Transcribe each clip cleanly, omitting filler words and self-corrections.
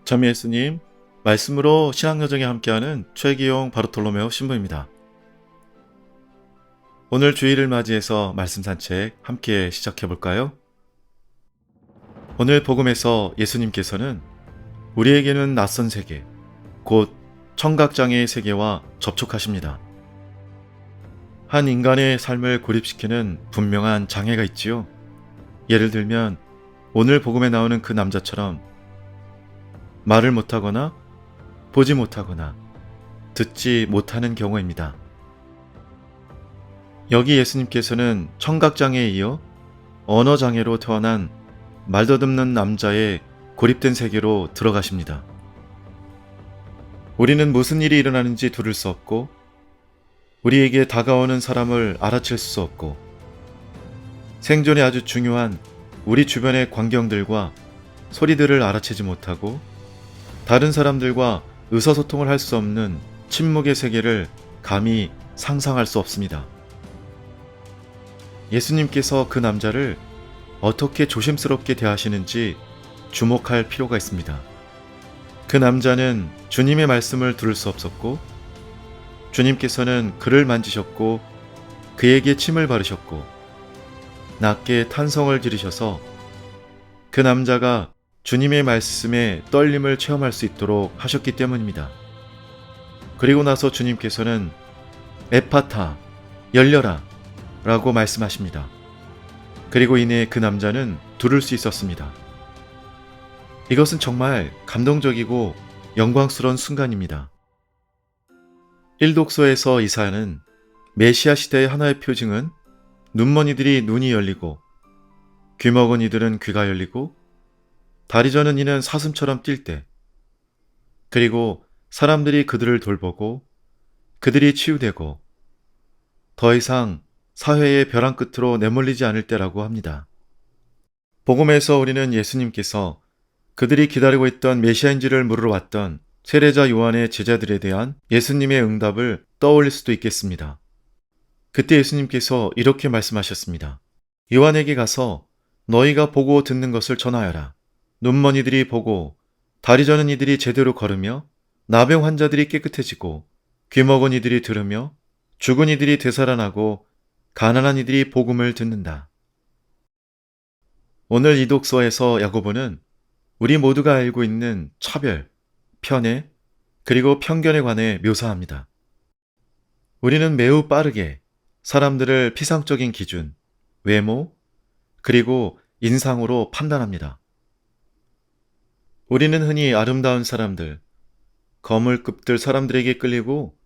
참 예수님, 말씀으로 신앙여정에 함께하는 최기용 바르톨로메오 신부입니다. 오늘 주일을 맞이해서 말씀 산책 함께 시작해 볼까요? 오늘 복음에서 예수님께서는 우리에게는 낯선 세계, 곧 청각장애의 세계와 접촉하십니다. 한 인간의 삶을 고립시키는 분명한 장애가 있지요. 예를 들면 오늘 복음에 나오는 그 남자처럼 말을 못하거나 보지 못하거나 듣지 못하는 경우입니다. 여기 예수님께서는 청각장애에 이어 언어장애로 태어난 말더듬는 남자의 고립된 세계로 들어가십니다. 우리는 무슨 일이 일어나는지 들을 수 없고 우리에게 다가오는 사람을 알아챌 수 없고 생존에 아주 중요한 우리 주변의 광경들과 소리들을 알아채지 못하고 다른 사람들과 의사소통을 할 수 없는 침묵의 세계를 감히 상상할 수 없습니다. 예수님께서 그 남자를 어떻게 조심스럽게 대하시는지 주목할 필요가 있습니다. 그 남자는 주님의 말씀을 들을 수 없었고 주님께서는 그를 만지셨고 그에게 침을 바르셨고 낮게 탄성을 지르셔서 그 남자가 주님의 말씀에 떨림을 체험할 수 있도록 하셨기 때문입니다. 그리고 나서 주님께서는 에파타, 열려라 라고 말씀하십니다. 그리고 이내 그 남자는 들을 수 있었습니다. 이것은 정말 감동적이고 영광스러운 순간입니다. 일독서에서 이사야는 메시아 시대의 하나의 표징은 눈먼이들이 눈이 열리고 귀먹은 이들은 귀가 열리고 다리 저는 이는 사슴처럼 뛸 때, 그리고 사람들이 그들을 돌보고 그들이 치유되고 더 이상 사회의 벼랑 끝으로 내몰리지 않을 때라고 합니다. 복음에서 우리는 예수님께서 그들이 기다리고 있던 메시아인지를 물으러 왔던 세례자 요한의 제자들에 대한 예수님의 응답을 떠올릴 수도 있겠습니다. 그때 예수님께서 이렇게 말씀하셨습니다. 요한에게 가서 너희가 보고 듣는 것을 전하여라. 눈먼이들이 보고 다리 저는 이들이 제대로 걸으며 나병 환자들이 깨끗해지고 귀먹은 이들이 들으며 죽은 이들이 되살아나고 가난한 이들이 복음을 듣는다. 오늘 이 독서에서 야고보는 우리 모두가 알고 있는 차별, 편애, 그리고 편견에 관해 묘사합니다. 우리는 매우 빠르게 사람들을 피상적인 기준, 외모, 그리고 인상으로 판단합니다. 우리는 흔히 아름다운 사람들, 거물급들 사람들에게 끌리고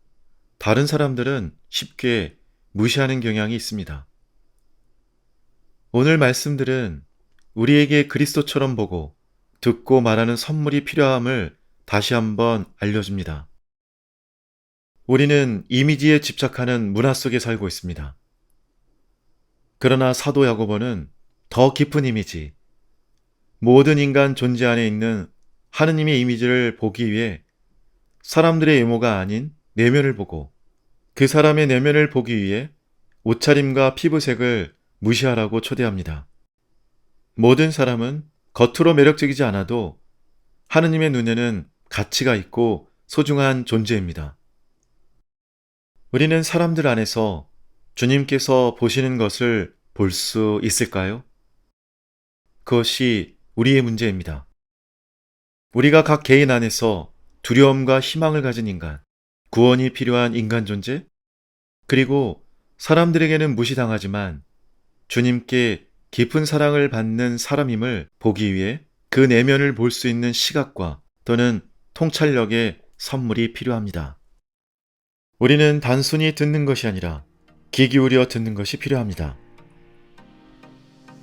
다른 사람들은 쉽게 무시하는 경향이 있습니다. 오늘 말씀들은 우리에게 그리스도처럼 보고 듣고 말하는 선물이 필요함을 다시 한번 알려줍니다. 우리는 이미지에 집착하는 문화 속에 살고 있습니다. 그러나 사도 야고보는 더 깊은 이미지, 모든 인간 존재 안에 있는 하느님의 이미지를 보기 위해 사람들의 외모가 아닌 내면을 보고 그 사람의 내면을 보기 위해 옷차림과 피부색을 무시하라고 초대합니다. 모든 사람은 겉으로 매력적이지 않아도 하느님의 눈에는 가치가 있고 소중한 존재입니다. 우리는 사람들 안에서 주님께서 보시는 것을 볼 수 있을까요? 그것이 우리의 문제입니다. 우리가 각 개인 안에서 두려움과 희망을 가진 인간, 구원이 필요한 인간 존재, 그리고 사람들에게는 무시당하지만 주님께 깊은 사랑을 받는 사람임을 보기 위해 그 내면을 볼 수 있는 시각과 또는 통찰력의 선물이 필요합니다. 우리는 단순히 듣는 것이 아니라 귀 기울여 듣는 것이 필요합니다.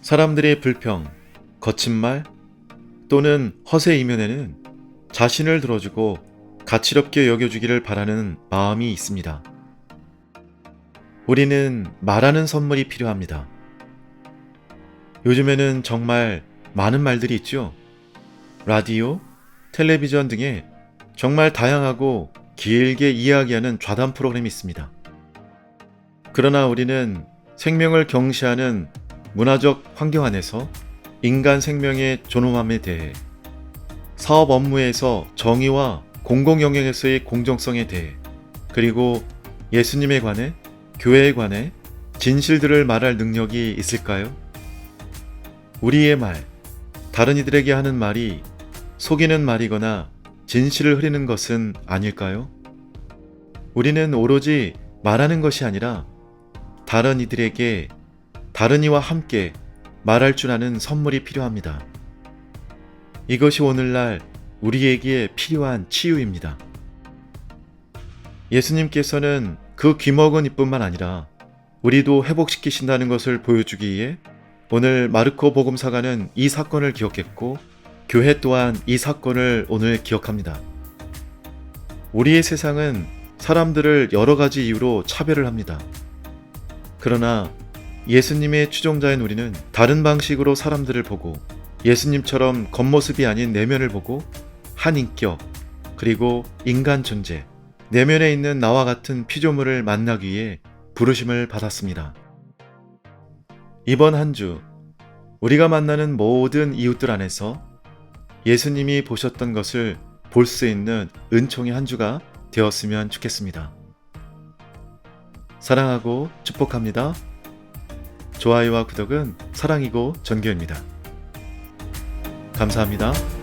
사람들의 불평, 거친 말 또는 허세 이면에는 자신을 들어주고 가치롭게 여겨주기를 바라는 마음이 있습니다. 우리는 말하는 선물이 필요합니다. 요즘에는 정말 많은 말들이 있죠. 라디오, 텔레비전 등에 정말 다양하고 길게 이야기하는 좌담 프로그램이 있습니다. 그러나 우리는 생명을 경시하는 문화적 환경 안에서 인간 생명의 존엄함에 대해 사업 업무에서 정의와 공공 영역에서의 공정성에 대해, 그리고 예수님에 관해, 교회에 관해 진실들을 말할 능력이 있을까요? 우리의 말, 다른 이들에게 하는 말이 속이는 말이거나 진실을 흐리는 것은 아닐까요? 우리는 오로지 말하는 것이 아니라 다른 이들에게 다른 이와 함께 말할 줄 아는 선물이 필요합니다. 이것이 오늘날 우리에게 필요한 치유입니다. 예수님께서는 그 귀먹은 이뿐만 아니라 우리도 회복시키신다는 것을 보여주기 위해 오늘 마르코 복음사가는 이 사건을 기억했고, 교회 또한 이 사건을 오늘 기억합니다. 우리의 세상은 사람들을 여러 가지 이유로 차별을 합니다. 그러나 예수님의 추종자인 우리는 다른 방식으로 사람들을 보고, 예수님처럼 겉모습이 아닌 내면을 보고 한 인격, 그리고 인간 존재, 내면에 있는 나와 같은 피조물을 만나기 위해 부르심을 받았습니다. 이번 한 주 우리가 만나는 모든 이웃들 안에서 예수님이 보셨던 것을 볼 수 있는 은총의 한 주가 되었으면 좋겠습니다. 사랑하고 축복합니다. 좋아요와 구독은 사랑이고 전교입니다. 감사합니다.